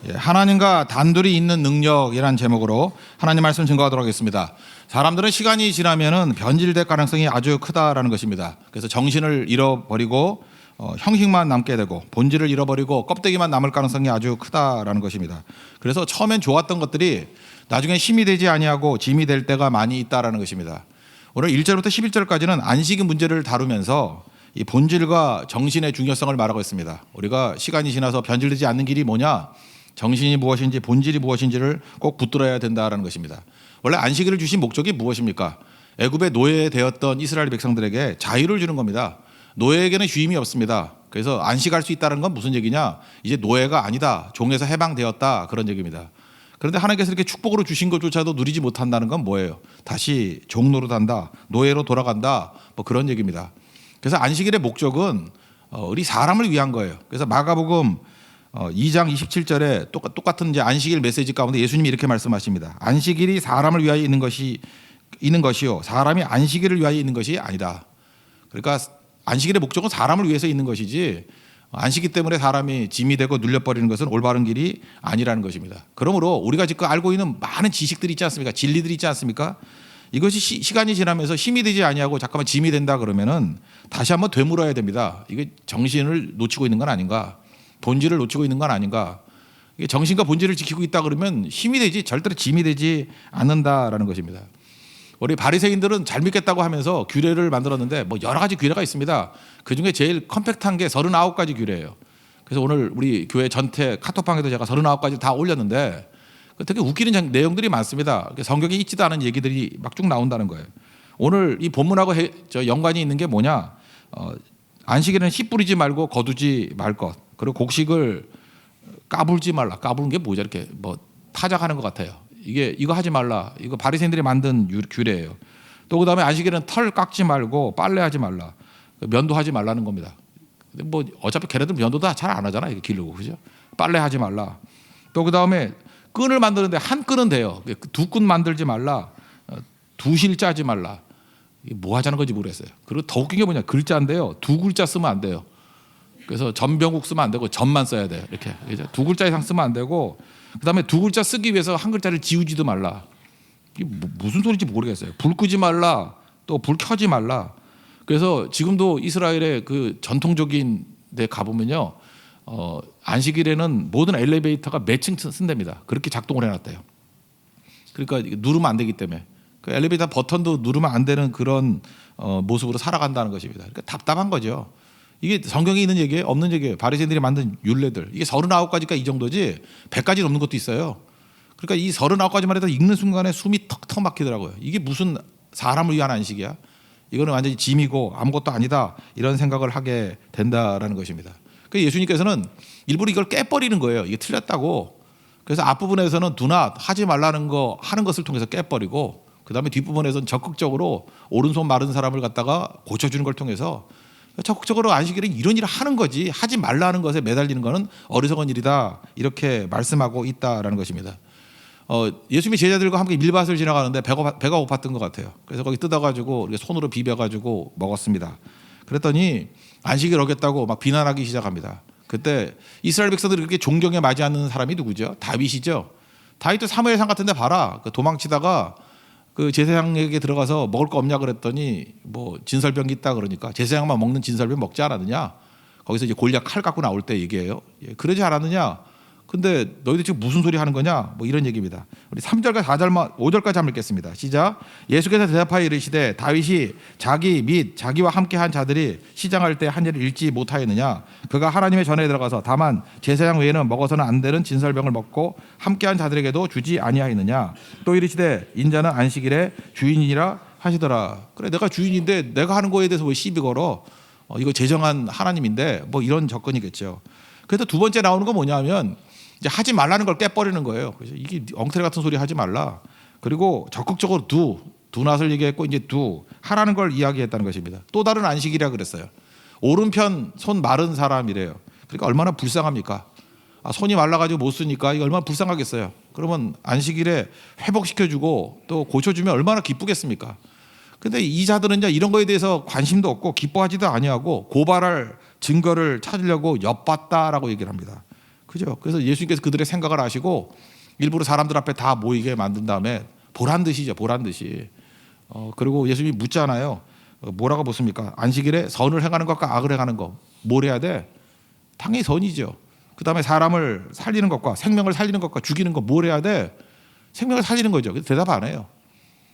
하나님과 단둘이 있는 능력이란 제목으로 하나님 말씀 증거하도록 하겠습니다. 사람들은 시간이 지나면은 변질될 가능성이 아주 크다라는 것입니다. 그래서 정신을 잃어버리고 형식만 남게 되고 본질을 잃어버리고 껍데기만 남을 가능성이 아주 크다라는 것입니다. 그래서 처음엔 좋았던 것들이 나중에 힘이 되지 아니하고 짐이 될 때가 많이 있다라는 것입니다. 오늘 1절부터 11절까지는 안식의 문제를 다루면서 이 본질과 정신의 중요성을 말하고 있습니다. 우리가 시간이 지나서 변질되지 않는 길이 뭐냐? 정신이 무엇인지 본질이 무엇인지를 꼭 붙들어야 된다는 것입니다. 원래 안식일을 주신 목적이 무엇입니까? 애굽의 노예되었던 이스라엘 백성들에게 자유를 주는 겁니다. 노예에게는 주임이 없습니다. 그래서 안식할 수 있다는 건 무슨 얘기냐? 이제 노예가 아니다. 종에서 해방되었다. 그런 얘기입니다. 그런데 하나님께서 이렇게 축복으로 주신 것조차도 누리지 못한다는 건 뭐예요? 다시 종노릇한다. 노예로 돌아간다. 뭐 그런 얘기입니다. 그래서 안식일의 목적은 우리 사람을 위한 거예요. 그래서 마가복음 2장 27절에 똑같은 이제 안식일 메시지 가운데 예수님이 이렇게 말씀하십니다. 안식일이 사람을 위하여 있는 것이요 사람이 안식일을 위하여 있는 것이 아니다. 그러니까 안식일의 목적은 사람을 위해서 있는 것이지 안식일 때문에 사람이 짐이 되고 눌려버리는 것은 올바른 길이 아니라는 것입니다. 그러므로 우리가 지금 알고 있는 많은 지식들이 있지 않습니까? 진리들이 있지 않습니까? 이것이 시간이 지나면서 힘이 되지 아니하고 잠깐만 짐이 된다 그러면은 다시 한번 되물어야 됩니다. 이게 정신을 놓치고 있는 건 아닌가? 본질을 놓치고 있는 건 아닌가? 이게 정신과 본질을 지키고 있다 그러면 힘이 되지 절대로 짐이 되지 않는다라는 것입니다. 우리 바리새인들은 잘 믿겠다고 하면서 규례를 만들었는데 뭐 여러 가지 규례가 있습니다. 그중에 제일 컴팩트한 게 39가지 규례예요. 그래서 오늘 우리 교회 전체 카톡방에도 제가 39가지 다 올렸는데 되게 웃기는 내용들이 많습니다. 성경에 있지도 않은 얘기들이 막 쭉 나온다는 거예요. 오늘 이 본문하고 연관이 있는 게 뭐냐? 안식일에는 씨 뿌리지 말고 거두지 말 것. 그리고 곡식을 까불지 말라. 까부는 게 뭐죠? 이렇게 뭐 타작하는 것 같아요. 이거 하지 말라. 이거 바리새인들이 만든 규례예요. 또 그다음에 안식일은 털 깎지 말고 빨래하지 말라. 면도하지 말라는 겁니다. 근데 뭐 어차피 걔네들 면도도 잘 안 하잖아. 이게 기르고 그죠? 빨래하지 말라. 또 그다음에 끈을 만드는데 한 끈은 돼요. 두 끈 만들지 말라. 두 실 짜지 말라. 이게 뭐 하자는 건지 모르겠어요. 그리고 더 웃긴 게 뭐냐? 글자인데요. 두 글자 쓰면 안 돼요. 그래서 전병국 쓰면 안 되고 전만 써야 돼요. 이렇게 두 글자 이상 쓰면 안 되고 그다음에 두 글자 쓰기 위해서 한 글자를 지우지도 말라. 이게 무슨 소리인지 모르겠어요. 불 끄지 말라. 또 불 켜지 말라. 그래서 지금도 이스라엘의 그 전통적인 데 가보면요. 안식일에는 모든 엘리베이터가 몇 층 쓴답니다. 그렇게 작동을 해놨대요. 그러니까 누르면 안 되기 때문에 그 엘리베이터 버튼도 누르면 안 되는 그런 모습으로 살아간다는 것입니다. 그러니까 답답한 거죠. 이게 성경에 있는 얘기예요? 없는 얘기예요? 바리새인들이 만든 율례들. 이게 39가지가 이 정도지 100가지 넘는 것도 있어요. 그러니까 이 39가지만 해도 읽는 순간에 숨이 턱턱 막히더라고요. 이게 무슨 사람을 위한 안식이야? 이거는 완전히 짐이고 아무것도 아니다. 이런 생각을 하게 된다라는 것입니다. 그래서 예수님께서는 일부러 이걸 깨버리는 거예요. 이게 틀렸다고. 그래서 앞부분에서는 두나 하지 말라는 거 하는 것을 통해서 깨버리고 그다음에 뒷부분에서는 적극적으로 오른손 마른 사람을 갖다가 고쳐주는 걸 통해서 적극적으로 안식일은 이런 일을 하는 거지 하지 말라는 것에 매달리는 것은 어리석은 일이다 이렇게 말씀하고 있다라는 것입니다. 예수님이 제자들과 함께 밀밭을 지나가는데 배가 고팠던 것 같아요. 그래서 거기 뜯어가지고 손으로 비벼가지고 먹었습니다. 그랬더니 안식일 어겼다고 막 비난하기 시작합니다. 그때 이스라엘 백성들이 그렇게 존경에 맞지 않는 사람이 누구죠? 다윗이죠. 다윗도 사무엘상 같은데 봐라. 도망치다가 그 제사장에게 들어가서 먹을 거 없냐 그랬더니 뭐 진설병이 있다 그러니까 제사장만 먹는 진설병 먹지 않았느냐. 거기서 이제 골리앗 칼 갖고 나올 때 얘기해요. 그러지 않았느냐. 근데 너희들 지금 무슨 소리 하는 거냐? 뭐 이런 얘기입니다. 우리 3절과 4절만 5절까지 한번 읽겠습니다. 시작. 예수께서 대답하여 이르시되 다윗이 자기 및 자기와 함께한 자들이 시장할 때 한 일을 읽지 못하였느냐? 그가 하나님의 전에 들어가서 다만 제사장 외에는 먹어서는 안 되는 진설병을 먹고 함께한 자들에게도 주지 아니하였느냐? 또 이르시되 인자는 안식일의 주인이라 하시더라. 그래 내가 주인인데 내가 하는 거에 대해서 왜 시비 걸어? 이거 제정한 하나님인데 뭐 이런 접근이겠죠. 그래서 두 번째 나오는 건 뭐냐면 이제 하지 말라는 걸 깨버리는 거예요. 그래서 이게 엉터리 같은 소리 하지 말라. 그리고 적극적으로 두낫을 얘기했고 이제 하라는 걸 이야기했다는 것입니다. 또 다른 안식이라 그랬어요. 오른편 손 마른 사람이래요. 그러니까 얼마나 불쌍합니까? 손이 말라가지고 못 쓰니까 이거 얼마나 불쌍하겠어요. 그러면 안식일에 회복시켜주고 또 고쳐주면 얼마나 기쁘겠습니까? 근데 이 자들은 이제 이런 거에 대해서 관심도 없고 기뻐하지도 아니하고 고발할 증거를 찾으려고 엿봤다라고 얘기를 합니다. 그죠? 그래서 예수님께서 그들의 생각을 아시고 일부러 사람들 앞에 다 모이게 만든 다음에 보란 듯이죠. 보란 듯이. 그리고 예수님이 묻잖아요. 뭐라고 묻습니까? 안식일에 선을 행하는 것과 악을 행하는 것. 뭘 해야 돼? 당연히 선이죠. 그 다음에 사람을 살리는 것과 생명을 살리는 것과 죽이는 것 뭘 해야 돼? 생명을 살리는 거죠. 그래서 대답 안 해요.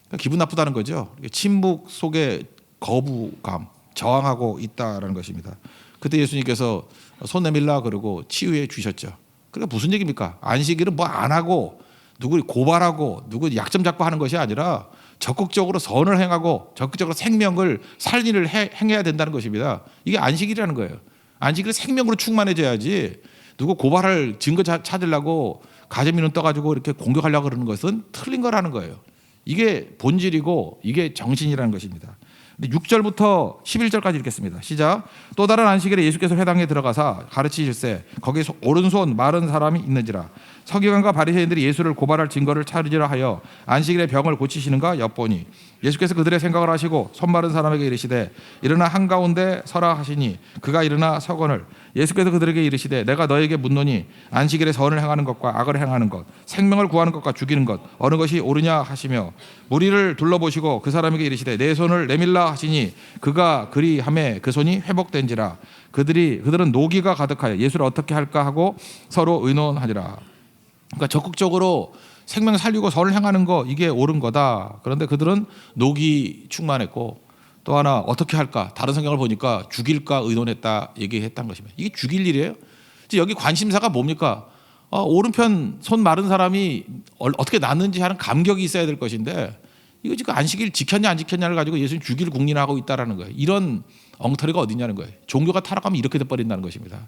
그러니까 기분 나쁘다는 거죠. 침묵 속에 거부감, 저항하고 있다라는 것입니다. 그때 예수님께서 손 내밀라 그러고 치유해 주셨죠. 그러니까 무슨 얘기입니까? 안식일은 뭐 안 하고 누구 고발하고 누구 약점 잡고 하는 것이 아니라 적극적으로 선을 행하고 적극적으로 생명을 살리를 행해야 된다는 것입니다. 이게 안식일이라는 거예요. 안식일은 생명으로 충만해져야지 누구 고발할 증거 찾으려고 가재미는 떠가지고 이렇게 공격하려고 그러는 것은 틀린 거라는 거예요. 이게 본질이고 이게 정신이라는 것입니다. 6절부터 11절까지 읽겠습니다. 시작. 또 다른 안식일에 예수께서 회당에 들어가사 가르치실세 거기에 오른손 마른 사람이 있는지라 서기관과 바리새인들이 예수를 고발할 증거를 찾으려 하여 안식일에 병을 고치시는가 엿보니 예수께서 그들의 생각을 아시고 손 마른 사람에게 이르시되 일어나 한가운데 서라 하시니 그가 일어나 서거늘 예수께서 그들에게 이르시되 내가 너에게 묻노니 안식일에 선을 행하는 것과 악을 행하는 것 생명을 구하는 것과 죽이는 것 어느 것이 옳으냐 하시며 무리를 둘러보시고 그 사람에게 이르시되 내 손을 내밀라 하시니 그가 그리하매 그 손이 회복된지라 그들은 노기가 가득하여 예수를 어떻게 할까 하고 서로 의논하니라. 그러니까 적극적으로 생명 살리고 선을 행하는 거 이게 옳은 거다. 그런데 그들은 녹이 충만했고 또 하나 어떻게 할까? 다른 성경을 보니까 죽일까 의논했다 얘기했다는 것입니다. 이게 죽일 일이에요? 여기 관심사가 뭡니까? 오른편 손 마른 사람이 어떻게 낫는지 하는 감격이 있어야 될 것인데 이거 지금 안식일 지켰냐 안 지켰냐를 가지고 예수님 죽일 국리하고 있다라는 거예요. 이런 엉터리가 어디냐는 거예요. 종교가 타락하면 이렇게 돼버린다는 것입니다.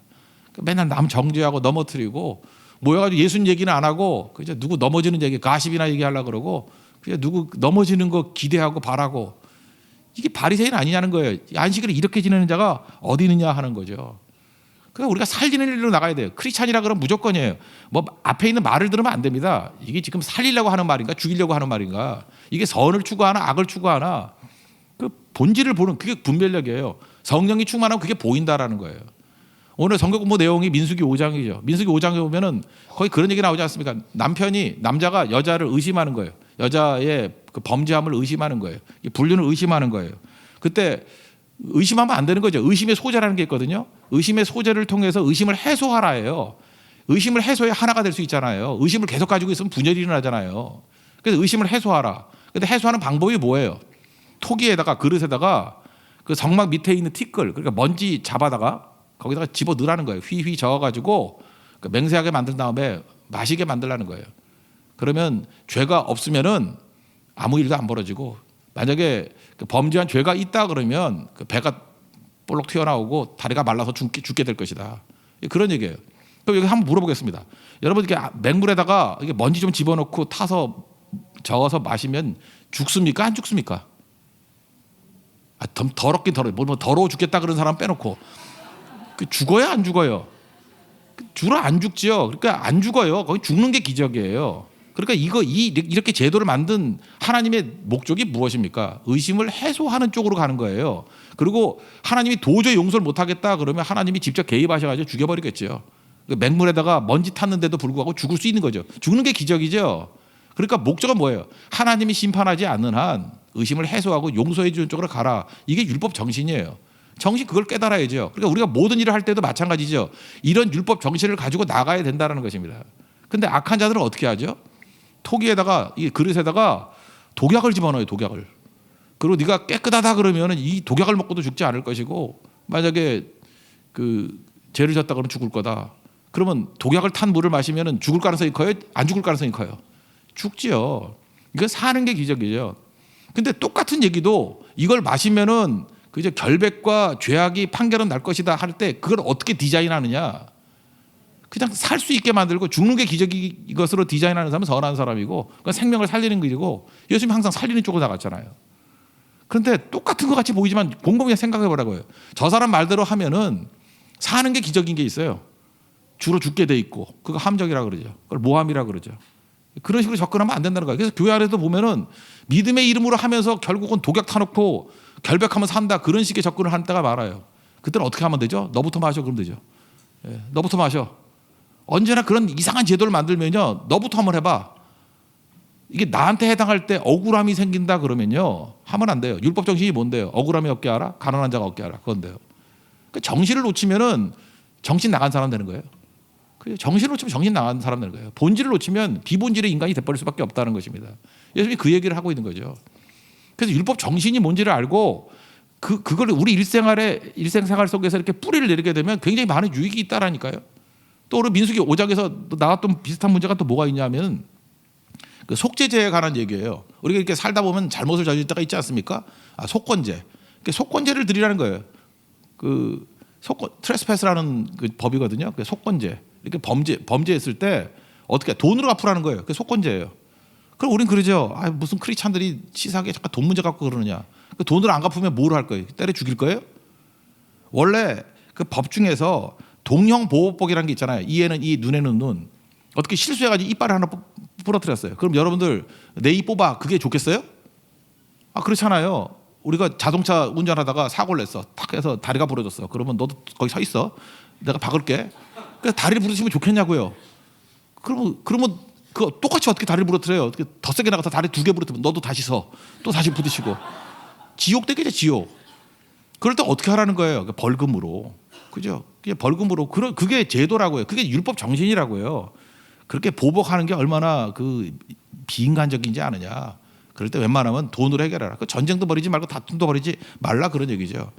맨날 남 정죄하고 넘어뜨리고 모여가지고 예수님 얘기는 안 하고 그저 누구 넘어지는 얘기 가십이나 얘기하려고 그러고 그냥 누구 넘어지는 거 기대하고 바라고 이게 바리새인 아니냐는 거예요. 안식일을 이렇게 지내는 자가 어디 있느냐 하는 거죠. 그러니까 우리가 살리는 일로 나가야 돼요. 크리스찬이라 그러면 무조건이에요. 뭐 앞에 있는 말을 들으면 안 됩니다. 이게 지금 살리려고 하는 말인가 죽이려고 하는 말인가 이게 선을 추구하나 악을 추구하나 그 본질을 보는 그게 분별력이에요. 성령이 충만하면 그게 보인다라는 거예요. 오늘 성경 공부 내용이 민수기 5장이죠. 민수기 5장에 보면은 거의 그런 얘기 나오지 않습니까? 남자가 여자를 의심하는 거예요. 여자의 그 범죄함을 의심하는 거예요. 불륜을 의심하는 거예요. 그때 의심하면 안 되는 거죠. 의심의 소재라는 게 있거든요. 의심의 소재를 통해서 의심을 해소하라예요. 의심을 해소해 하나가 될 수 있잖아요. 의심을 계속 가지고 있으면 분열이 일어나잖아요. 그래서 의심을 해소하라. 근데 해소하는 방법이 뭐예요? 토기에다가 그릇에다가 그 성막 밑에 있는 티끌 그러니까 먼지 잡아다가 거기다가 집어 넣으라는 거예요. 휘휘 저어가지고 맹세하게 만든 다음에 마시게 만들라는 거예요. 그러면 죄가 없으면은 아무 일도 안 벌어지고 만약에 범죄한 죄가 있다 그러면 그 배가 볼록 튀어나오고 다리가 말라서 죽게 될 것이다. 그런 얘기예요. 그럼 여기 한번 물어보겠습니다. 여러분 이렇게 맹물에다가 이게 먼지 좀 집어넣고 타서 저어서 마시면 죽습니까? 안 죽습니까? 더럽긴 더러워. 뭐 더러워 죽겠다 그런 사람 빼놓고 죽어요 안 죽어요? 주로 안 죽지요. 그러니까 안 죽어요. 거기 죽는 게 기적이에요. 그러니까 이렇게 제도를 만든 하나님의 목적이 무엇입니까? 의심을 해소하는 쪽으로 가는 거예요. 그리고 하나님이 도저히 용서를 못하겠다 그러면 하나님이 직접 개입하셔가지고 죽여버리겠죠. 맹물에다가 먼지 탔는데도 불구하고 죽을 수 있는 거죠. 죽는 게 기적이죠. 그러니까 목적은 뭐예요? 하나님이 심판하지 않는 한 의심을 해소하고 용서해 주는 쪽으로 가라. 이게 율법 정신이에요. 정신 그걸 깨달아야죠. 그러니까 우리가 모든 일을 할 때도 마찬가지죠. 이런 율법 정신을 가지고 나가야 된다는 것입니다. 근데 악한 자들은 어떻게 하죠? 토기에다가 이 그릇에다가 독약을 집어넣어요. 독약을. 그리고 네가 깨끗하다 그러면 이 독약을 먹고도 죽지 않을 것이고 만약에 그 죄를 졌다 그러면 죽을 거다. 그러면 독약을 탄 물을 마시면 죽을 가능성이 커요? 안 죽을 가능성이 커요? 죽지요. 이거 사는 게 기적이죠. 근데 똑같은 얘기도 이걸 마시면은 그저 결백과 죄악이 판결은 날 것이다 할 때 그걸 어떻게 디자인하느냐? 그냥 살 수 있게 만들고 죽는 게 기적이 이것으로 디자인하는 사람은 선한 사람이고 그건 생명을 살리는 길이고 예수님 항상 살리는 쪽으로 나갔잖아요. 그런데 똑같은 것 같이 보이지만 곰곰이 생각해 보라고요. 저 사람 말대로 하면은 사는 게 기적인 게 있어요. 주로 죽게 돼 있고 그거 함정이라 그러죠. 그걸 모함이라 그러죠. 그런 식으로 접근하면 안 된다는 거예요. 그래서 교회 안에도 보면은 믿음의 이름으로 하면서 결국은 독약 타놓고 결백하면 산다 그런 식의 접근을 하는 때가 많아요. 그때는 어떻게 하면 되죠? 너부터 마셔 그러면 되죠. 너부터 마셔. 언제나 그런 이상한 제도를 만들면요, 너부터 한번 해봐. 이게 나한테 해당할 때 억울함이 생긴다 그러면요, 하면 안 돼요. 율법 정신이 뭔데요? 억울함이 없게 하라, 가난한 자가 없게 하라, 그건데요. 그 정신을 놓치면은 정신 나간 사람 되는 거예요. 정신을 놓치면 정신 나간 사람 되는 거예요. 본질을 놓치면 비본질의 인간이 돼버릴 수밖에 없다는 것입니다. 예수님이 그 얘기를 하고 있는 거죠. 그래서 율법 정신이 뭔지를 알고 그걸 우리 일생생활 속에서 이렇게 뿌리를 내리게 되면 굉장히 많은 유익이 있다라니까요. 또 우리 민수기 5장에서 나왔던 비슷한 문제가 또 뭐가 있냐면 그 속죄제에 관한 얘기예요. 우리가 이렇게 살다 보면 잘못을 저질 때가 있지 않습니까? 속건제. 속건제를 드리라는 거예요. 트레스패스라는 그 법이거든요. 속건제. 이렇게 범죄했을 때 어떻게 돈으로 갚으라는 거예요. 그게 속건제예요. 그럼 우린 그러죠. 무슨 크리스찬들이 치사하게 잠깐 돈 문제 갖고 그러느냐. 그 돈을 안 갚으면 뭘 할 거예요? 때려 죽일 거예요? 원래 그 법 중에서 동형보호법이라는 게 있잖아요. 이에는 이, 눈에는 눈. 어떻게 실수해가지고 이빨을 하나 부러뜨렸어요. 그럼 여러분들 내 입 뽑아. 그게 좋겠어요? 그렇잖아요. 우리가 자동차 운전하다가 사고를 냈어. 탁 해서 다리가 부러졌어. 그러면 너도 거기 서 있어. 내가 박을게. 그래서 다리를 부러뜨리면 좋겠냐고요. 그러면 그 똑같이 어떻게 다리를 부러뜨려요? 어떻게 더 세게 나가서 다리 2개 부러뜨리면 너도 다시 서. 또 다시 부딪히고. 지옥 되겠죠, 지옥. 그럴 때 어떻게 하라는 거예요? 벌금으로. 그죠? 그게 벌금으로. 그게 제도라고요. 그게 율법 정신이라고요. 그렇게 보복하는 게 얼마나 비인간적인지 아느냐. 그럴 때 웬만하면 돈으로 해결하라. 전쟁도 벌이지 말고 다툼도 벌이지 말라, 그런 얘기죠.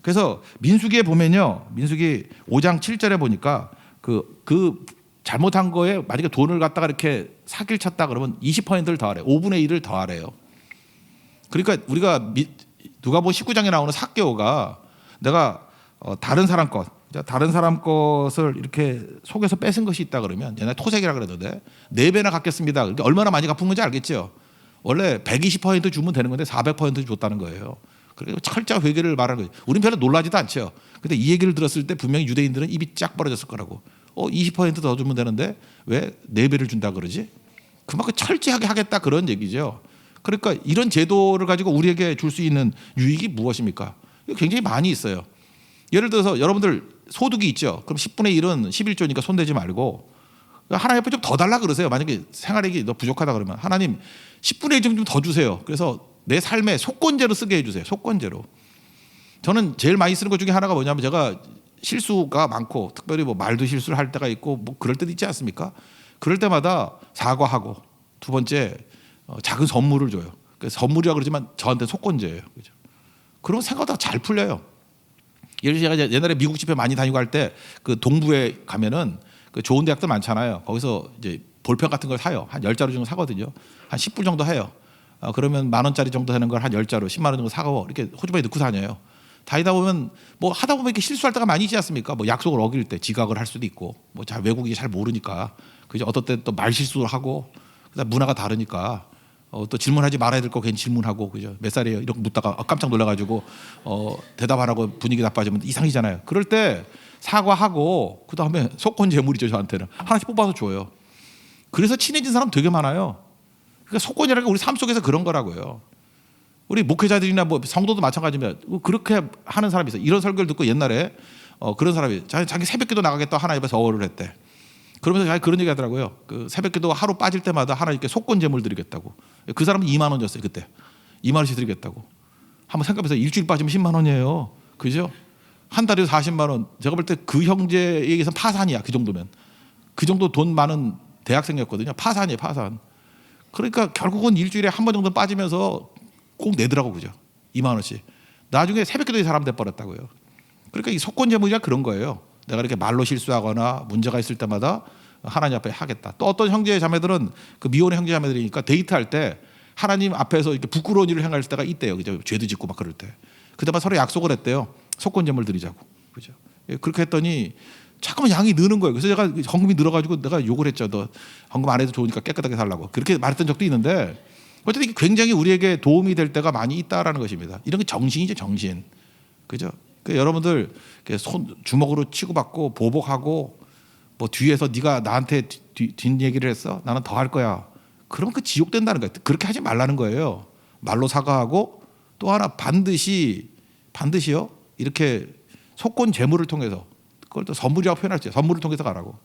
그래서 민수기에 보면요, 민수기 5장 7절에 보니까 그 잘못한 거에 만약에 돈을 갖다가 이렇게 사기를 쳤다 그러면 20%를 더하래요. 5분의 1을 더하래요. 그러니까 우리가 누가복음 19장에 나오는 삭개오가 내가 다른 사람 것을 이렇게 속에서 뺏은 것이 있다 그러면, 옛날에 토색이라 그러던데 4배나 갚겠습니다. 그러니까 얼마나 많이 갚은 건지 알겠죠. 원래 120% 주면 되는 건데 400% 줬다는 거예요. 그래서 철저한 회개를 말하는 거예요. 우린 별로 놀라지도 않죠. 근데 이 얘기를 들었을 때 분명히 유대인들은 입이 쫙 벌어졌을 거라고. 20%더 주면 되는데 왜 4배를 준다 그러지? 그만큼 철저하게 하겠다, 그런 얘기죠. 그러니까 이런 제도를 가지고 우리에게 줄 수 있는 유익이 무엇입니까? 굉장히 많이 있어요. 예를 들어서 여러분들 소득이 있죠. 그럼 10분의 1은 11조니까 손대지 말고 하나님 앞에 좀 더 달라 그러세요. 만약에 생활액이 너 부족하다 그러면 하나님 10분의 1 좀 더 주세요. 그래서 내 삶에 속건제로 쓰게 해주세요. 속건제로. 저는 제일 많이 쓰는 것 중에 하나가 뭐냐면, 제가 실수가 많고 특별히 말도 실수를 할 때가 있고 그럴 때도 있지 않습니까? 그럴 때마다 사과하고, 두 번째 작은 선물을 줘요. 선물이라 그러지만 저한테 속건제예요. 그죠? 그러면 생각보다 잘 풀려요. 예를 들어 제가 옛날에 미국 집회 많이 다니고 할 때 그 동부에 가면은 그 좋은 대학들 많잖아요. 거기서 이제 볼펜 같은 걸 사요. 한 10자루 정도 사거든요. 한 10불 정도 해요. 그러면 10,000원짜리 정도 되는 걸 한 10자루 10만 원 정도 사고 이렇게 호주머니에 넣고 다녀요. 다니다 보면 하다 보면 이렇게 실수할 때가 많이 있지 않습니까? 약속을 어길 때 지각을 할 수도 있고, 외국이 잘 모르니까, 그죠? 어떨 때 또 말 실수를 하고, 그다음 문화가 다르니까 또 질문하지 말아야 될 거 괜히 질문하고, 그죠? 몇 살이에요? 이렇게 묻다가 깜짝 놀라가지고 대답 안 하고 분위기 나빠지면 이상이잖아요. 그럴 때 사과하고 그다음에 속건 재물이죠. 저한테는 하나씩 뽑아서 줘요. 그래서 친해진 사람 되게 많아요. 그러니까 속건이라는 게 우리 삶 속에서 그런 거라고요. 우리 목회자들이나 성도도 마찬가지입니다. 그렇게 하는 사람이 있어요. 이런 설교를 듣고 옛날에 그런 사람이 자기 새벽기도 나가겠다 하나님께서 어를 했대. 그러면서 자기 그런 얘기 하더라고요. 그 새벽기도 하루 빠질 때마다 하나님께 속건 제물 드리겠다고. 그 사람은 2만 원 줬어요. 그때 2만 원씩 드리겠다고. 한번 생각해서 일주일 빠지면 10만 원이에요. 그죠? 한 달에 40만 원. 제가 볼 때 그 형제에게서 파산이야. 그 정도면. 그 정도 돈 많은 대학생이었거든요. 파산이에요. 파산. 그러니까 결국은 일주일에 한 번 정도 빠지면서 꼭 내더라고. 그죠? 2만 원씩. 나중에 새벽기도에 사람 돼버렸다고요. 그러니까 이 속건 제물이라 그런 거예요. 내가 이렇게 말로 실수하거나 문제가 있을 때마다 하나님 앞에 하겠다. 또 어떤 형제 자매들은 그 미혼의 형제 자매들이니까 데이트할 때 하나님 앞에서 이렇게 부끄러운 일을 행할 때가 있대요. 그죠? 죄도 짓고 막 그럴 때. 그때만 서로 약속을 했대요. 속건 제물 드리자고. 그죠? 그렇게 했더니 자꾸만 양이 느는 거예요. 그래서 제가 헌금이 늘어가지고 내가 욕을 했죠. 너 헌금 안 해도 좋으니까 깨끗하게 살라고. 그렇게 말했던 적도 있는데, 어쨌든 이게 굉장히 우리에게 도움이 될 때가 많이 있다라는 것입니다. 이런 게 정신이죠, 정신. 그죠? 여러분들 주먹으로 치고받고 보복하고 뒤에서 네가 나한테 뒷얘기를 했어? 나는 더 할 거야. 그러면 그 지옥 된다는 거예요. 그렇게 하지 말라는 거예요. 말로 사과하고, 또 하나 반드시요 이렇게 속건 재물을 통해서, 그걸 또 선물이라고 표현할 때 선물을 통해서 가라고.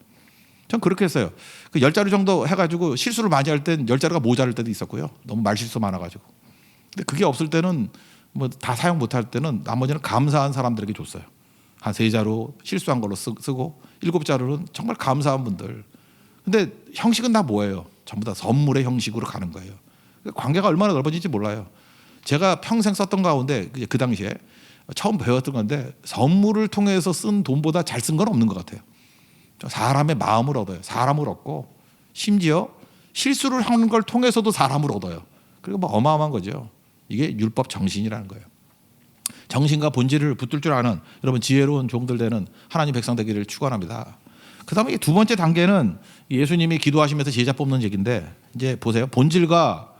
전 그렇게 했어요. 그 10자루 정도 해가지고 실수를 많이 할 땐 10자루가 모자랄 때도 있었고요. 너무 말실수 많아가지고. 근데 그게 없을 때는 뭐 다 사용 못할 때는 나머지는 감사한 사람들에게 줬어요. 한 3자루 실수한 걸로 쓰고 7자루는 정말 감사한 분들. 근데 형식은 다 뭐예요? 전부 다 선물의 형식으로 가는 거예요. 관계가 얼마나 넓어진지 몰라요. 제가 평생 썼던 가운데 그 당시에 처음 배웠던 건데 선물을 통해서 쓴 돈보다 잘 쓴 건 없는 것 같아요. 사람의 마음을 얻어요. 사람을 얻고 심지어 실수를 하는 걸 통해서도 사람을 얻어요. 그리고 뭐 어마어마한 거죠. 이게 율법 정신이라는 거예요. 정신과 본질을 붙들 줄 아는 여러분 지혜로운 종들 되는 하나님 백성 되기를 축원합니다. 그다음에 두 번째 단계는 예수님이 기도하시면서 제자 뽑는 얘기인데 이제 보세요. 본질과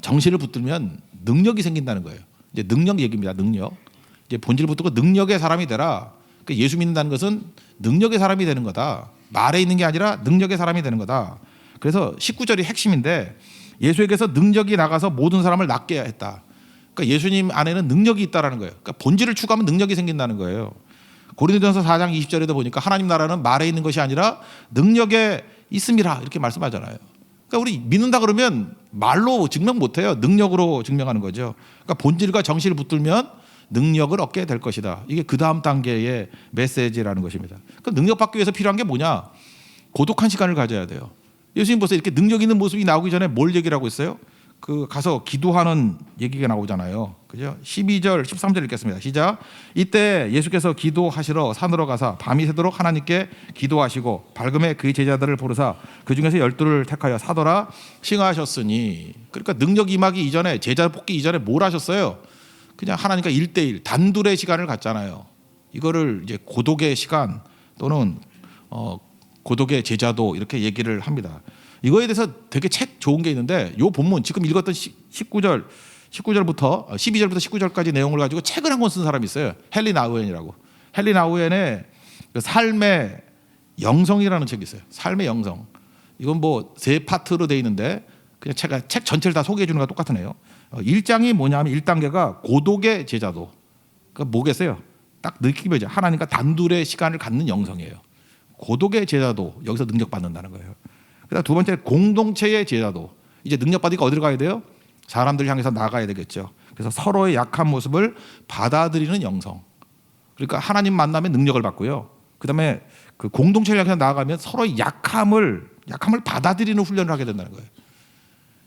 정신을 붙들면 능력이 생긴다는 거예요. 이제 능력 얘기입니다. 능력. 이제 본질 붙들고 능력의 사람이 되라. 그러니까 예수 믿는다는 것은 능력의 사람이 되는 거다. 말에 있는 게 아니라 능력의 사람이 되는 거다. 그래서 19절이 핵심인데 예수에게서 능력이 나가서 모든 사람을 낫게 했다. 그러니까 예수님 안에는 능력이 있다라는 거예요. 그러니까 본질을 추구하면 능력이 생긴다는 거예요. 고린도전서 4장 20절에도 보니까 하나님 나라는 말에 있는 것이 아니라 능력에 있음이라 이렇게 말씀하잖아요. 그러니까 우리 믿는다 그러면 말로 증명 못해요. 능력으로 증명하는 거죠. 그러니까 본질과 정신을 붙들면 능력을 얻게 될 것이다. 이게 그 다음 단계의 메시지라는 것입니다. 그 능력 받기 위해서 필요한 게 뭐냐? 고독한 시간을 가져야 돼요. 예수님 보세요. 이렇게 능력 있는 모습이 나오기 전에 뭘 얘기를 하고 있어요? 그 가서 기도하는 얘기가 나오잖아요. 그죠? 12절, 13절 읽겠습니다. 시작. 이때 예수께서 기도하시러 산으로 가사 밤이 새도록 하나님께 기도하시고 밝음에 그의 제자들을 부르사 그 중에서 12를 택하여 사도라 칭하셨으니. 그러니까 능력 임하기 이전에 제자 뽑기 이전에 뭘 하셨어요? 그냥 하나님과 1대1 단둘의 시간을 갖잖아요. 이거를 이제 고독의 시간 또는 고독의 제자도 이렇게 얘기를 합니다. 이거에 대해서 되게 책 좋은 게 있는데 이 본문 지금 읽었던 12절부터 19절까지 내용을 가지고 책을 한 권 쓴 사람이 있어요. 헨리 나우엔이라고. 헨리 나우엔의 그 삶의 영성이라는 책이 있어요. 삶의 영성. 이건 뭐 3파트로 돼 있는데 그냥 책 전체를 다 소개해 주는 거랑 똑같은 애요. 1장이 뭐냐면 1단계가 고독의 제자도. 그러니까 뭐겠어요? 딱 느낌이죠. 하나님과 단둘의 시간을 갖는 영성이에요. 고독의 제자도 여기서 능력 받는다는 거예요. 그다음 두 번째 공동체의 제자도. 이제 능력 받으니까 어디로 가야 돼요? 사람들 향해서 나가야 되겠죠. 그래서 서로의 약한 모습을 받아들이는 영성. 그러니까 하나님 만나면 능력을 받고요. 그다음에 그 공동체를 향해서 나아가면 서로의 약함을 받아들이는 훈련을 하게 된다는 거예요.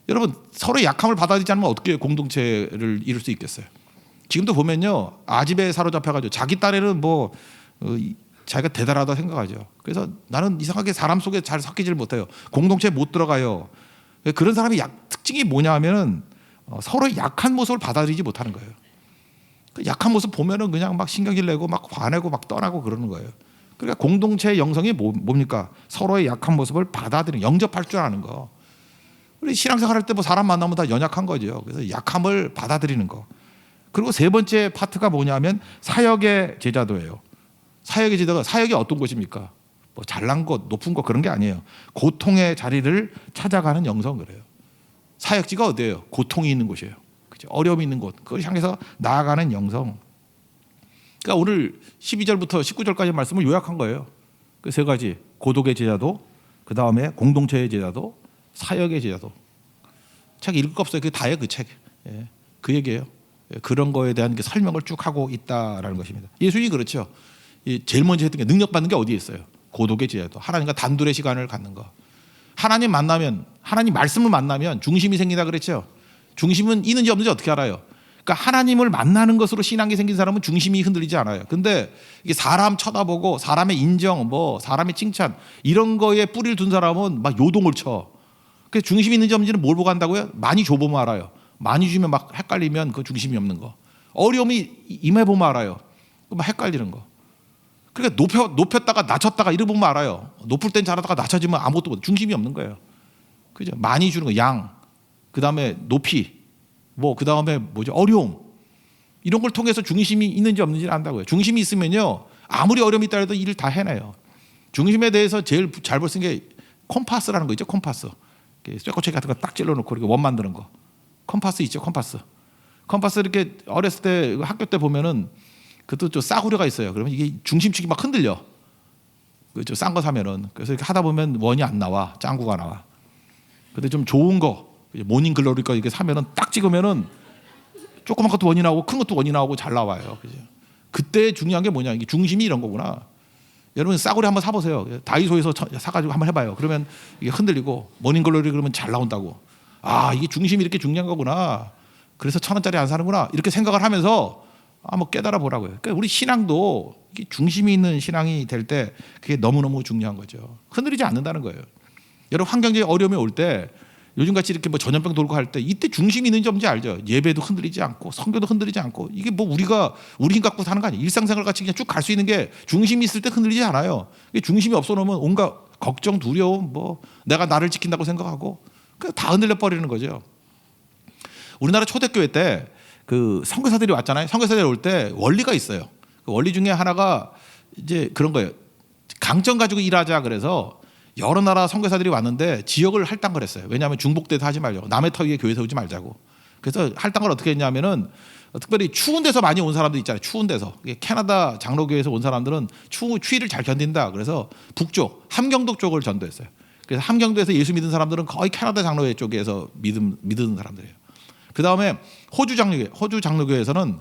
여러분 서로의 약함을 받아들이지 않으면 어떻게 공동체를 이룰 수 있겠어요? 지금도 보면요. 아집에 사로잡혀가지고 자기 딴에는 뭐 자기가 대단하다 생각하죠. 그래서 나는 이상하게 사람 속에 잘 섞이질 못해요. 공동체에 못 들어가요. 그런 사람의 특징이 뭐냐 하면은 서로의 약한 모습을 받아들이지 못하는 거예요. 그 약한 모습 보면은 그냥 막 신경질 내고 막 화내고 막 떠나고 그러는 거예요. 그러니까 공동체의 영성이 뭡니까? 서로의 약한 모습을 받아들이는, 영접할 줄 아는 거. 우리 신앙생활 할 때 뭐 사람 만나면 다 연약한 거죠. 그래서 약함을 받아들이는 거. 그리고 세 번째 파트가 뭐냐면 사역의 제자도예요. 사역의 제자가 사역이 어떤 곳입니까? 뭐 잘난 곳, 높은 곳 그런 게 아니에요. 고통의 자리를 찾아가는 영성 그래요. 사역지가 어디예요? 고통이 있는 곳이에요. 그죠? 어려움이 있는 곳. 그걸 향해서 나아가는 영성. 그러니까 오늘 12절부터 19절까지 말씀을 요약한 거예요. 그 세 가지. 고독의 제자도, 그 다음에 공동체의 제자도, 사역의 제자도. 책 읽을 거 없어요. 그게 다예요. 그 책. 예. 그 얘기예요. 예. 그런 거에 대한 설명을 쭉 하고 있다라는 것입니다. 예수님이 그렇죠. 제일 먼저 했던 게 능력 받는 게 어디에 있어요? 고독의 제자도. 하나님과 단둘의 시간을 갖는 거. 하나님 만나면, 하나님 말씀을 만나면 중심이 생긴다 그랬죠. 중심은 있는지 없는지 어떻게 알아요? 그러니까 하나님을 만나는 것으로 신앙이 생긴 사람은 중심이 흔들리지 않아요. 근데 이게 사람 쳐다보고 사람의 인정, 뭐 사람의 칭찬 이런 거에 뿌리를 둔 사람은 막 요동을 쳐. 그래서 중심이 있는지 없는지는 뭘 보고 한다고요? 많이 줘보면 알아요. 많이 주면 막 헷갈리면 그 중심이 없는 거. 어려움이 임해보면 알아요. 막 헷갈리는 거. 그러니까 높였다가 낮췄다가 이래 보면 알아요. 높을 땐 잘하다가 낮춰지면 아무것도 못. 중심이 없는 거예요. 그죠? 많이 주는 거, 양. 그 다음에 높이. 뭐 그 다음에 뭐죠? 어려움. 이런 걸 통해서 중심이 있는지 없는지를 안다고요. 중심이 있으면요, 아무리 어려움이 있다 해도 일을 다 해내요. 중심에 대해서 제일 잘 볼 수 있는 게 콤파스라는 거 있죠. 콤파스. 쇠꼬챙이 같은 거 딱 찔러놓고 이렇게 원 만드는 거. 콤파스 있죠. 콤파스. 콤파스 이렇게 어렸을 때 학교 때 보면은 그것도 좀 싸구려가 있어요. 그러면 이게 중심축이 막 흔들려. 좀 싼 거 사면은. 그래서 이렇게 하다 보면 원이 안 나와, 짱구가 나와. 근데 좀 좋은 거, 모닝 글로리 거 이렇게 사면은 딱 찍으면은 조그만 것도 원이 나오고 큰 것도 원이 나오고 잘 나와요. 그죠? 그때 중요한 게 뭐냐, 이게 중심이 이런 거구나. 여러분 싸구려 한번 사보세요. 다이소에서 사가지고 한번 해봐요. 그러면 이게 흔들리고 모닝 글로리 그러면 잘 나온다고. 아, 이게 중심이 이렇게 중요한 거구나. 그래서 1,000원짜리 안 사는구나. 이렇게 생각을 하면서 한번 깨달아 보라고요. 그러니까 우리 신앙도 이게 중심이 있는 신앙이 될 때 그게 너무너무 중요한 거죠. 흔들리지 않는다는 거예요. 여러분 환경적인 어려움이 올 때 요즘같이 이렇게 뭐 전염병 돌고 할 때 이때 중심이 있는지 없는지 알죠. 예배도 흔들리지 않고 성교도 흔들리지 않고 이게 뭐 우리가 우리 힘 갖고 사는 거 아니에요. 일상생활 같이 그냥 쭉 갈 수 있는 게 중심이 있을 때 흔들리지 않아요. 이게 중심이 없어 놓으면 온갖 걱정, 두려움, 뭐 내가 나를 지킨다고 생각하고 다 흔들려 버리는 거죠. 우리나라 초대교회 때 그 선교사들이 왔잖아요. 선교사들이 올 때 원리가 있어요. 그 원리 중에 하나가 이제 그런 거예요. 강점 가지고 일하자 그래서 여러 나라 선교사들이 왔는데 지역을 할당을 했어요. 왜냐하면 중복돼서 하지 말려고. 남의 터 위에 교회 세우지 말자고. 그래서 할당을 어떻게 했냐면은 특별히 추운 데서 많이 온 사람들 있잖아요. 추운 데서. 캐나다 장로교회에서 온 사람들은 추위를 잘 견딘다. 그래서 북쪽 함경도 쪽을 전도했어요. 그래서 함경도에서 예수 믿은 사람들은 거의 캐나다 장로교회 쪽에서 믿은 사람들이에요. 그 다음에 호주 장로교회에서는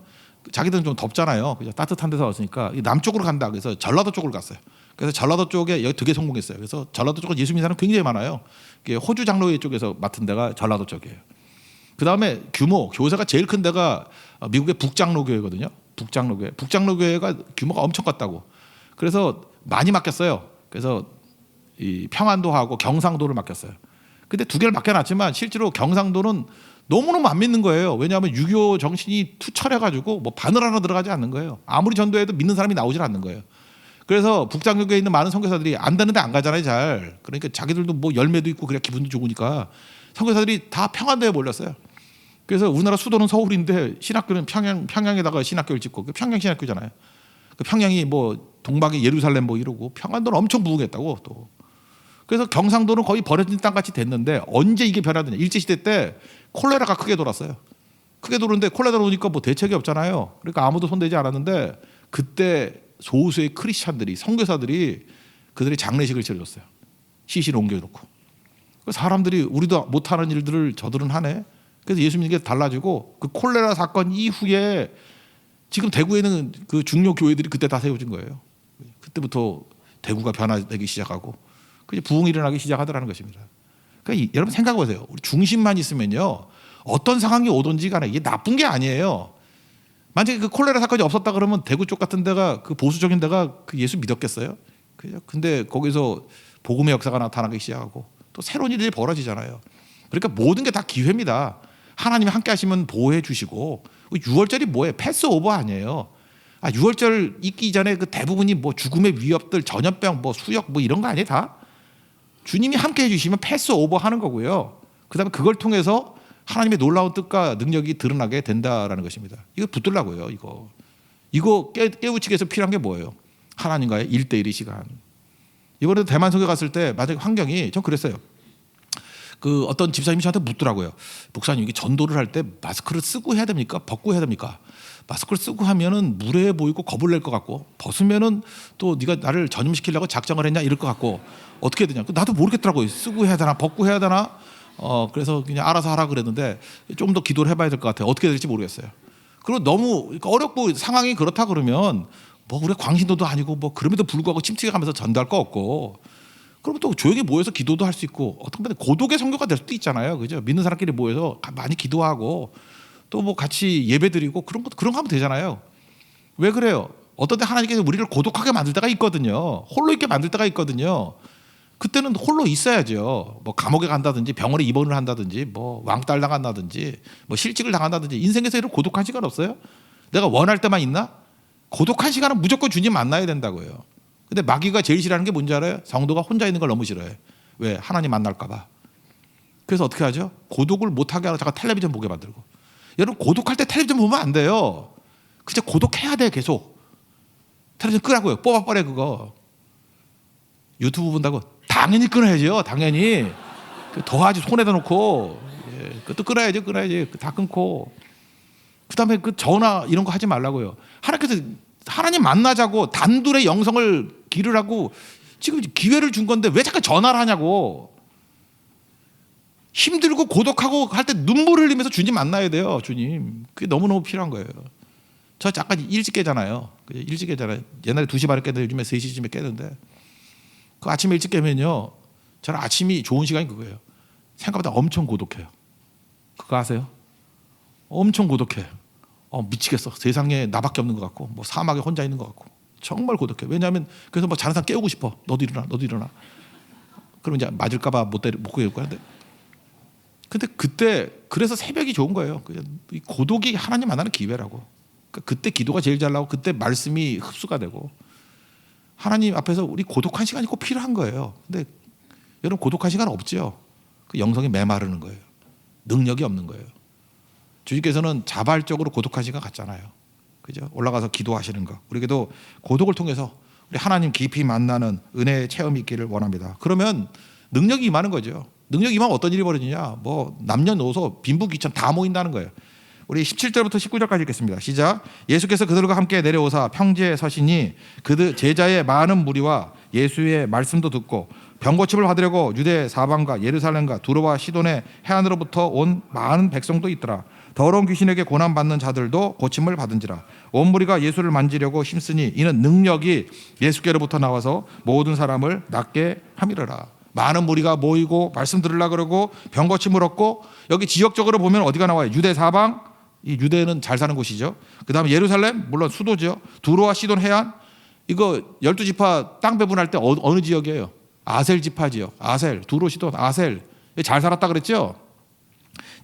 자기들은 좀 덥잖아요. 그죠? 따뜻한 데서 왔으니까 남쪽으로 간다. 그래서 전라도 쪽으로 갔어요. 그래서 전라도 쪽에 여기 되게 성공했어요. 그래서 전라도 쪽은 예수 믿는 사람 굉장히 많아요. 호주 장로교회 쪽에서 맡은 데가 전라도 쪽이에요. 그 다음에 교회가 제일 큰 데가 미국의 북장로교회거든요. 북장로교회가 규모가 엄청 컸다고. 그래서 많이 맡겼어요. 그래서 이 평안도하고 경상도를 맡겼어요. 근데 두 개를 맡겨놨지만 실제로 경상도는 너무너무 안 믿는 거예요. 왜냐하면 유교 정신이 투철해가지고 뭐 바늘 하나 들어가지 않는 거예요. 아무리 전도해도 믿는 사람이 나오질 않는 거예요. 그래서 북장로교에 있는 많은 선교사들이 안 되는데 안 가잖아요, 잘. 그러니까 자기들도 뭐 열매도 있고 그래 기분도 좋으니까 선교사들이 다 평안도에 몰렸어요. 그래서 우리나라 수도는 서울인데 신학교는 평양에다가 신학교를 짓고 평양 신학교잖아요. 그 평양이 뭐 동방의 예루살렘 뭐 이러고 평안도는 엄청 부흥했다고 또. 그래서 경상도는 거의 버려진 땅같이 됐는데 언제 이게 변하더냐. 일제시대 때 콜레라가 크게 돌았어요. 크게 도는데 콜레라 오니까 뭐 대책이 없잖아요. 그러니까 아무도 손대지 않았는데 그때 소수의 크리스찬들이 선교사들이 그들의 장례식을 치러줬어요. 시신을 옮겨놓고. 사람들이 우리도 못하는 일들을 저들은 하네. 그래서 예수 믿는 게 달라지고 그 콜레라 사건 이후에 지금 대구에는 그 중요 교회들이 그때 다 세워진 거예요. 그때부터 대구가 변화되기 시작하고 부흥이 일어나기 시작하더라는 것입니다. 그러니까 여러분 생각해 보세요. 우리 중심만 있으면요 어떤 상황이 오든지 간에 이게 나쁜 게 아니에요. 만약에 그 콜레라 사건이 없었다 그러면 대구 쪽 같은 데가 그 보수적인 데가 그 예수 믿었겠어요? 그죠? 근데 거기서 복음의 역사가 나타나기 시작하고 또 새로운 일들이 벌어지잖아요. 그러니까 모든 게 다 기회입니다. 하나님이 함께 하시면 보호해 주시고 6월절이 뭐예요? 패스오버 아니에요. 6월절 있기 전에 그 대부분이 뭐 죽음의 위협들, 전염병, 뭐 수역 뭐 이런 거 아니에요 다? 주님이 함께 해주시면 패스오버 하는 거고요. 그다음에 그걸 통해서 하나님의 놀라운 뜻과 능력이 드러나게 된다라는 것입니다. 이거 붙들라고요. 이거 깨우치기 위해서 필요한 게 뭐예요? 하나님과의 1대1의 시간. 이번에도 대만 선교 갔을 때 만약에 환경이 전 그랬어요. 그 어떤 집사님이 저한테 묻더라고요. 목사님 이게 전도를 할 때 마스크를 쓰고 해야 됩니까? 벗고 해야 됩니까? 마스크를 쓰고 하면은 무례해 보이고 겁을 낼 것 같고 벗으면은 또 네가 나를 전염시키려고 작정을 했냐 이럴 것 같고 어떻게 해야 되냐? 나도 모르겠더라고요. 쓰고 해야 되나 벗고 해야 되나? 그래서 그냥 알아서 하라 그랬는데 좀 더 기도를 해봐야 될 것 같아요. 어떻게 될지 모르겠어요. 그리고 너무 어렵고 상황이 그렇다 그러면 뭐 우리가 광신도도 아니고 뭐 그럼에도 불구하고 침체가면서 전도할 거 없고 그럼 또 조용히 모여서 기도도 할 수 있고 어떻게 보면 고독의 선교가 될 수도 있잖아요. 그죠? 믿는 사람끼리 모여서 많이 기도하고 또 뭐 같이 예배드리고 그런 거 하면 되잖아요. 왜 그래요? 어떤 때 하나님께서 우리를 고독하게 만들 때가 있거든요. 홀로 있게 만들 때가 있거든요. 그때는 홀로 있어야죠. 뭐 감옥에 간다든지 병원에 입원을 한다든지 뭐 왕따를 당한다든지 뭐 실직을 당한다든지 인생에서 이런 고독한 시간 없어요? 내가 원할 때만 있나? 고독한 시간은 무조건 주님 만나야 된다고요. 근데 마귀가 제일 싫어하는 게 뭔지 알아요? 성도가 혼자 있는 걸 너무 싫어해. 왜? 하나님 만날까 봐. 그래서 어떻게 하죠? 고독을 못하게 하러 잠깐 텔레비전 보게 만들고. 여러분 고독할 때 텔레비전 보면 안 돼요. 진짜 고독해야 돼 계속. 텔레비전 끄라고요. 뽑아버려 그거. 유튜브 본다고 당연히 끊어야죠. 당연히. 더하지 손에다 놓고 그것도 끊어야지. 다 끊고. 그다음에 그 전화 이런 거 하지 말라고요. 하나님께서 하나님 만나자고 단둘의 영성을 기르라고 지금 기회를 준 건데 왜 자꾸 전화를 하냐고. 힘들고 고독하고 할 때 눈물 흘리면서 주님 만나야 돼요. 주님. 그게 너무너무 필요한 거예요. 저 잠깐 일찍 깨잖아요. 일찍 깨잖아요. 옛날에 2시 반에 깨는데 요즘에 3시쯤에 깨는데 그 아침에 일찍 깨면요. 저는 아침이 좋은 시간이 그거예요. 생각보다 엄청 고독해요. 그거 아세요? 엄청 고독해. 미치겠어. 세상에 나밖에 없는 것 같고 뭐 사막에 혼자 있는 것 같고 정말 고독해. 왜냐하면 그래서 뭐 자는 사람 깨우고 싶어. 너도 일어나, 너도 일어나. 그럼 이제 맞을까봐 못 깨울 거야. 근데 그때 그래서 새벽이 좋은 거예요. 이 고독이 하나님 만나는 기회라고. 그러니까 그때 기도가 제일 잘 나오고 그때 말씀이 흡수가 되고 하나님 앞에서 우리 고독한 시간이 꼭 필요한 거예요. 근데 여러분 고독한 시간 없죠. 그 영성이 메마르는 거예요. 능력이 없는 거예요. 주님께서는 자발적으로 고독한 시간 갖잖아요. 그죠? 올라가서 기도하시는 거. 우리에게도 고독을 통해서 우리 하나님 깊이 만나는 은혜의 체험이 있기를 원합니다. 그러면 능력이 임하는 거죠. 능력이 임하면 어떤 일이 벌어지냐? 뭐 남녀노소 빈부귀천 다 모인다는 거예요. 우리 17절부터 19절까지 읽겠습니다. 시작. 예수께서 그들과 함께 내려오사 평지에 서시니 그들 제자의 많은 무리와 예수의 말씀도 듣고 병고침을 받으려고 유대 사방과 예루살렘과 두로와 시돈의 해안으로부터 온 많은 백성도 있더라. 더러운 귀신에게 고난받는 자들도 고침을 받은지라. 온 무리가 예수를 만지려고 힘쓰니 이는 능력이 예수께로부터 나와서 모든 사람을 낫게 함이러라. 많은 무리가 모이고 말씀 들으려고 그러고 병고침을 얻고 여기 지역적으로 보면 어디가 나와요? 유대 사방, 이 유대는 잘 사는 곳이죠. 그 다음에 예루살렘, 물론 수도죠. 두로와 시돈 해안, 이거 12지파 땅 배분할 때 어느 지역이에요? 아셀 지파지요. 아셀, 두로, 시돈, 아셀. 잘 살았다 그랬죠?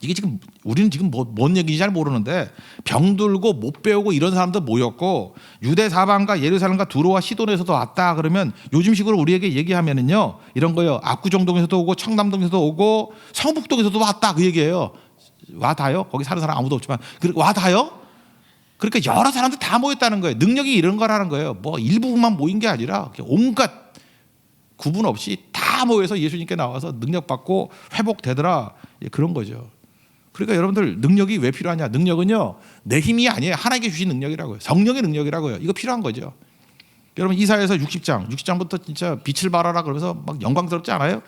이게 지금 우리는 지금 뭔 얘기인지 잘 모르는데 병들고 못 배우고 이런 사람들 모였고 유대 사방과 예루살렘과 두로와 시돈에서도 왔다 그러면 요즘식으로 우리에게 얘기하면은요 이런 거요. 압구정동에서도 오고 청담동에서도 오고 성북동에서도 왔다 그 얘기예요. 와다요? 거기 사는 사람 아무도 없지만 와다요? 그러니까 여러 사람들 다 모였다는 거예요. 능력이 이런 거라는 거예요. 뭐 일부분만 모인 게 아니라 온갖 구분 없이 다 모여서 예수님께 나와서 능력 받고 회복되더라 그런 거죠. 그러니까 여러분들 능력이 왜 필요하냐? 능력은요 내 힘이 아니에요. 하나님께 주신 능력이라고요. 성령의 능력이라고요. 이거 필요한 거죠. 여러분 이사야서 60장부터 진짜 빛을 발하라 그러면서 막 영광스럽지 않아요?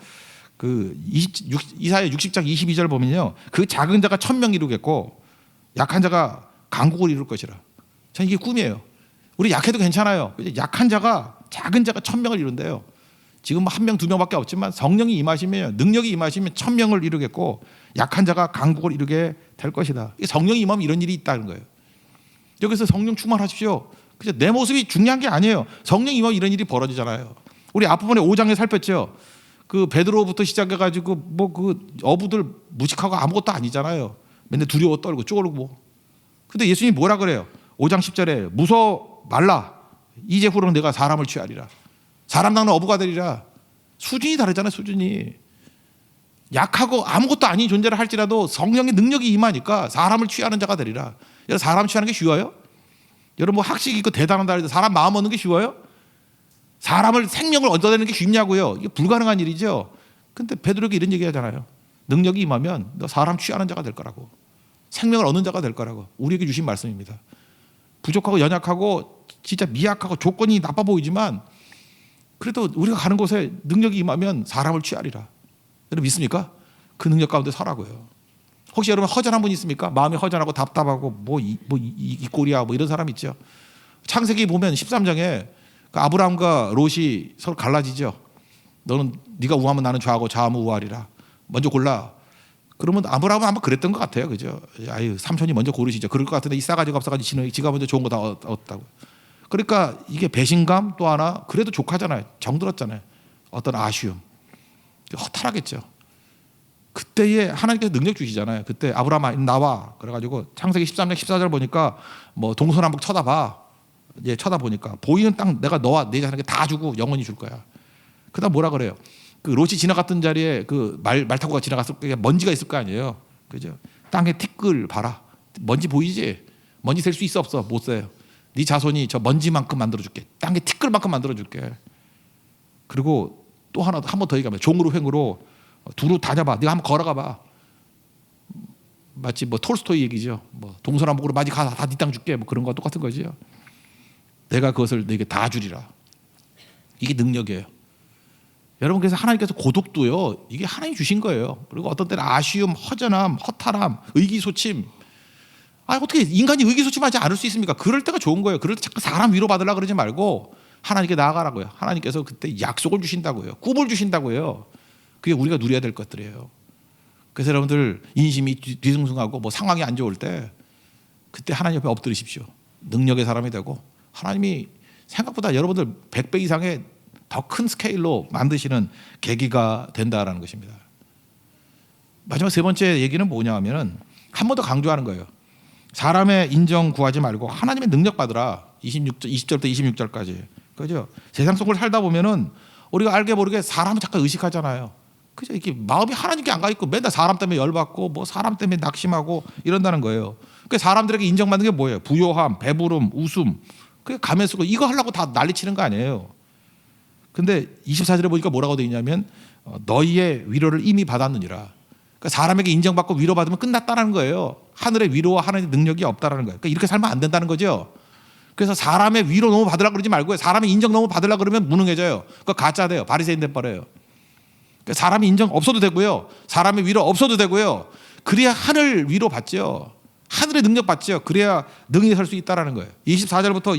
그 이사야 60장 22절 보면요 그 작은 자가 1000명 이루겠고 약한 자가 강국을 이룰 것이라. 전 이게 꿈이에요. 우리 약해도 괜찮아요. 약한 자가 작은 자가 1000명을 이룬대요. 지금 1명 2명밖에 없지만 성령이 임하시면 능력이 임하시면 1000명을 이루겠고 약한 자가 강국을 이루게 될 것이다. 성령이 임하면 이런 일이 있다는 거예요. 여기서 성령 충만하십시오. 그죠? 내 모습이 중요한 게 아니에요. 성령 임하면 이런 일이 벌어지잖아요. 우리 앞부분에 5장에 살폈죠. 그 베드로부터 시작해가지고 뭐 그 어부들 무식하고 아무것도 아니잖아요. 맨날 두려워 떨고 쫄고. 근데 예수님이 뭐라 그래요? 5장 10절에 무서워 말라. 이제 후로는 내가 사람을 취하리라. 사람 낚는 어부가 되리라. 수준이 다르잖아요. 수준이. 약하고 아무것도 아닌 존재를 할지라도 성령의 능력이 임하니까 사람을 취하는 자가 되리라. 여러분 사람 취하는 게 쉬워요? 여러분 뭐 학식 있고 대단하다 해도 사람 마음 얻는 게 쉬워요? 사람을 생명을 얻어내는 게 쉽냐고요? 이게 불가능한 일이죠. 근데 베드로가 이런 얘기 하잖아요. 능력이 임하면 너 사람 취하는 자가 될 거라고. 생명을 얻는 자가 될 거라고. 우리에게 주신 말씀입니다. 부족하고 연약하고 진짜 미약하고 조건이 나빠 보이지만 그래도 우리가 가는 곳에 능력이 임하면 사람을 취하리라. 여러분 믿습니까? 그 능력 가운데 서라고요. 혹시 여러분 허전한 분 있습니까? 마음이 허전하고 답답하고 이 꼴이야 뭐 이런 사람 있죠. 창세기 보면 13장에 그 아브라함과 롯이 서로 갈라지죠. 너는 네가 우하면 나는 좌하고 좌하면 우하리라. 먼저 골라. 그러면 아브라함은 아마 그랬던 것 같아요. 그죠? 아유 삼촌이 먼저 고르시죠. 그럴 것 같은데 이 싸가지가 없어가지고 지가 먼저 좋은 거 다 얻었다고. 그러니까 이게 배신감 또 하나 그래도 조카잖아요. 정들었잖아요. 어떤 아쉬움. 허탈하겠죠. 그때에 하나님께서 능력 주시잖아요. 그때 아브라함아 나와. 그래가지고 창세기 13장 14절 보니까 뭐 동서남북 쳐다봐. 예, 쳐다보니까 보이는 땅 내가 너와 네 자손에게 다 주고 영원히 줄 거야. 그다음 뭐라 그래요? 그 롯이 지나갔던 자리에 그 말 타고가 지나갔을 때 먼지가 있을 거 아니에요. 그죠? 땅에 티끌 봐라. 먼지 보이지? 먼지 셀 수 있어 없어? 못 세요. 네 자손이 저 먼지만큼 만들어줄게. 땅에 티끌만큼 만들어줄게. 그리고 또 하나 한 번 더 얘기하면 종으로 횡으로 두루 다녀봐. 네가 한번 걸어가봐. 마치 뭐 톨스토이 얘기죠. 뭐 동서남북으로 많이 가 다 네 땅 줄게. 뭐 그런 거 똑같은 거지요. 내가 그것을 네게 다 주리라. 이게 능력이에요. 여러분, 그래서 하나님께서 고독도요, 이게 하나님이 주신 거예요. 그리고 어떤 때는 아쉬움, 허전함, 허탈함, 의기소침. 어떻게 인간이 의기소침하지 않을 수 있습니까? 그럴 때가 좋은 거예요. 그럴 때 자꾸 사람 위로받으려고 그러지 말고 하나님께 나아가라고요. 하나님께서 그때 약속을 주신다고요. 꿈을 주신다고요. 그게 우리가 누려야 될 것들이에요. 그래서 여러분들 인심이 뒤숭숭하고 뭐 상황이 안 좋을 때 그때 하나님 옆에 엎드리십시오. 능력의 사람이 되고 하나님이 생각보다 여러분들 100배 이상의 더 큰 스케일로 만드시는 계기가 된다라는 것입니다. 마지막 세 번째 얘기는 뭐냐 하면은 한 번 더 강조하는 거예요. 사람의 인정 구하지 말고 하나님의 능력 받으라. 20절부터 26절까지. 그죠? 세상 속을 살다 보면은 우리가 알게 모르게 사람을 잠깐 의식하잖아요. 그죠? 이게 마음이 하나님께 안 가 있고 맨날 사람 때문에 열받고 뭐 사람 때문에 낙심하고 이런다는 거예요. 그 사람들에게 인정받는 게 뭐예요? 부요함, 배부름, 웃음. 그 가면 쓰고 이거 하려고 다 난리치는 거 아니에요. 근데 24절에 보니까 뭐라고 되어 있냐면 너희의 위로를 이미 받았느니라. 그러니까 사람에게 인정받고 위로받으면 끝났다는 거예요. 하늘의 위로와 하나님의 능력이 없다라는 거예요. 그러니까 이렇게 살면 안 된다는 거죠. 그래서 사람의 위로 너무 받으려고 그러지 말고요. 사람의 인정 너무 받으려고 그러면 무능해져요. 그거 가짜 돼요. 바리새인 돼 버려요. 그러니까 사람의 인정 없어도 되고요. 사람의 위로 없어도 되고요. 그래야 하늘 위로 받죠. 하늘의 능력 받죠. 그래야 능히 설 수 있다라는 거예요. 24절부터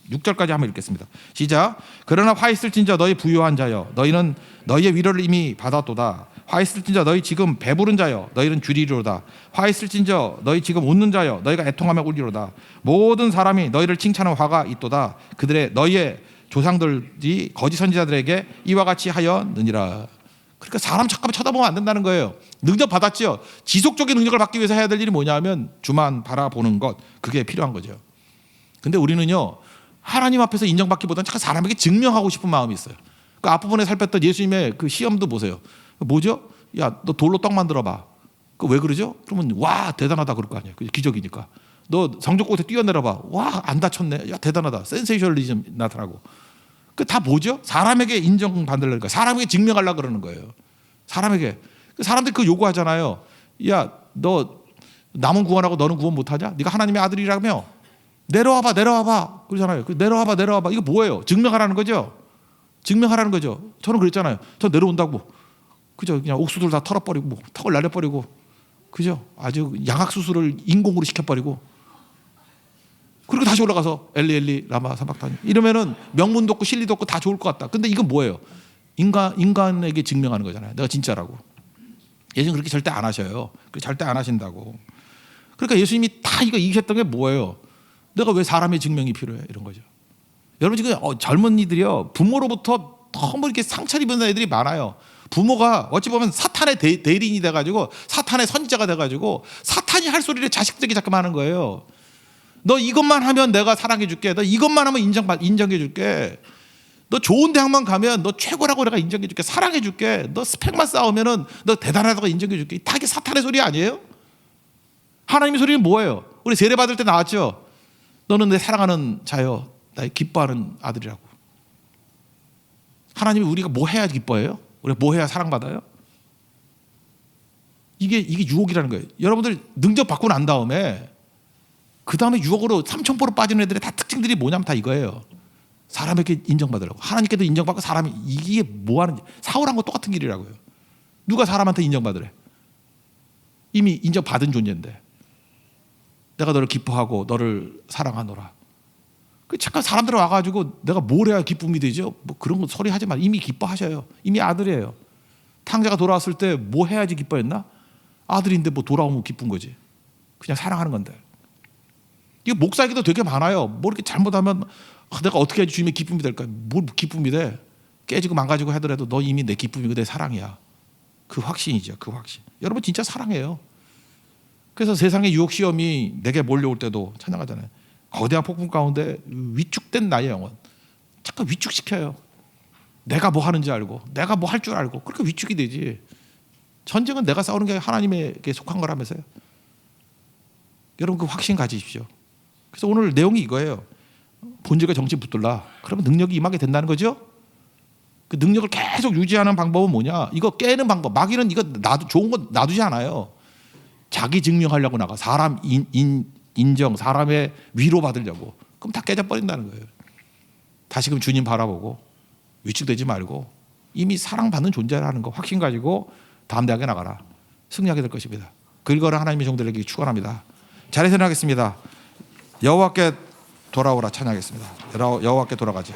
26절까지 한번 읽겠습니다. 시작. 그러나 화 있을진저 너희 부유한 자여 너희는 너희의 위로를 이미 받았도다. 화 있을진저 너희 지금 배부른 자여 너희는 주리로다. 화 있을진저 너희 지금 웃는 자여 너희가 애통하며 울리로다. 모든 사람이 너희를 칭찬하는 화가 있도다. 그들의 너희의 조상들이 거짓 선지자들에게 이와 같이 하였느니라. 그러니까 사람 잠깐만 쳐다보면 안 된다는 거예요. 능력 받았죠. 지속적인 능력을 받기 위해서 해야 될 일이 뭐냐 하면 주만 바라보는 것, 그게 필요한 거죠. 근데 우리는요, 하나님 앞에서 인정받기보다는 잠깐 사람에게 증명하고 싶은 마음이 있어요. 그 앞부분에 살폈던 예수님의 그 시험도 보세요. 뭐죠? 야, 너 돌로 떡 만들어봐. 그 왜 그러죠? 그러면 와 대단하다 그럴 거 아니에요. 기적이니까. 너 성적고에 뛰어내려봐. 와 안 다쳤네. 야 대단하다. 센세이셔널리즘 나타나고. 그 다 뭐죠? 사람에게 인정받으려니까 사람에게 증명하려고 그러는 거예요. 사람에게. 사람들이 그 요구하잖아요. 야, 너 남은 구원하고 너는 구원 못하냐? 네가 하나님의 아들이라며? 내려와봐. 그러잖아요. 내려와봐. 이거 뭐예요? 증명하라는 거죠. 증명하라는 거죠. 저는 그랬잖아요. 저 내려온다고. 그죠? 그냥 옥수수를 다 털어버리고 뭐, 턱을 날려버리고, 그죠? 아주 양악 수술을 인공으로 시켜버리고. 그리고 다시 올라가서 엘리 라마 사박타니 이러면은 명문도 없고 실리도 없고 다 좋을 것 같다. 근데 이건 뭐예요? 인간에게 증명하는 거잖아요. 내가 진짜라고. 예수님 그렇게 절대 안 하셔요. 절대 안 하신다고. 그러니까 예수님이 다 이거 이기셨던 게 뭐예요? 내가 왜 사람의 증명이 필요해? 이런 거죠. 여러분 지금 젊은이들이요 부모로부터 너무 이렇게 상처를 입은 애들이 많아요. 부모가 어찌 보면 사탄의 대리인이 돼가지고 사탄의 선지자가 돼가지고 사탄이 할 소리를 자식들에게 자꾸 하는 거예요. 너 이것만 하면 내가 사랑해 줄게. 너 이것만 하면 인정해 줄게. 너 좋은 대학만 가면 너 최고라고 내가 인정해 줄게. 사랑해 줄게. 너 스펙만 쌓으면은 너 대단하다고 인정해 줄게. 다 이게 사탄의 소리 아니에요? 하나님의 소리는 뭐예요? 우리 세례 받을 때 나왔죠. 너는 내 사랑하는 자여, 나의 기뻐하는 아들이라고. 하나님이 우리가 뭐 해야 기뻐해요? 우리가 뭐 해야 사랑받아요? 이게 유혹이라는 거예요. 여러분들 능력 받고 난 다음에 그 다음에 유혹으로 삼천포로 빠지는 애들의 다 특징들이 뭐냐면 다 이거예요. 사람에게 인정받으려고. 하나님께도 인정받고 사람이 이게 뭐 하는지. 사울한 거 똑같은 길이라고요. 누가 사람한테 인정받으래? 이미 인정받은 존재인데. 내가 너를 기뻐하고 너를 사랑하노라. 잠깐 사람들 와가지고 내가 뭘 해야 기쁨이 되죠? 뭐 그런 거 소리 하지 마. 이미 기뻐하셔요. 이미 아들이에요. 탕자가 돌아왔을 때 뭐 해야지 기뻐했나? 아들인데 뭐 돌아오면 기쁜 거지. 그냥 사랑하는 건데. 이게 목사에게도 되게 많아요. 뭐 이렇게 잘못하면 내가 어떻게 해야지 주님의 기쁨이 될까? 뭘 기쁨이 돼? 깨지고 망가지고 하더라도 너 이미 내 기쁨이고 내 사랑이야. 그 확신이죠. 그 확신. 여러분 진짜 사랑해요. 그래서 세상의 유혹 시험이 내게 몰려올 때도 찬양하잖아요. 거대한 폭풍 가운데 위축된 나의 영혼. 잠깐 위축시켜요. 내가 뭐 하는지 알고 내가 뭐 할 줄 알고 그렇게 위축이 되지. 전쟁은 내가 싸우는 게 하나님에게 속한 거라면서요. 여러분 그 확신 가지십시오. 그래서 오늘 내용이 이거예요. 본질과 정신 붙들라. 그러면 능력이 임하게 된다는 거죠. 그 능력을 계속 유지하는 방법은 뭐냐? 이거 깨는 방법. 마귀는 이거 좋은 거 놔두지 않아요. 자기 증명하려고 나가. 사람 인정, 사람의 위로 받으려고. 그럼 다 깨져버린다는 거예요. 다시금 주님 바라보고 위축되지 말고 이미 사랑받는 존재라는 거 확신 가지고 담대하게 나가라. 승리하게 될 것입니다. 그거를 하나님의 종들에게 축원합니다. 잘해서 나가겠습니다. 여호와께 돌아오라 찬양하겠습니다. 여호와께 돌아가자.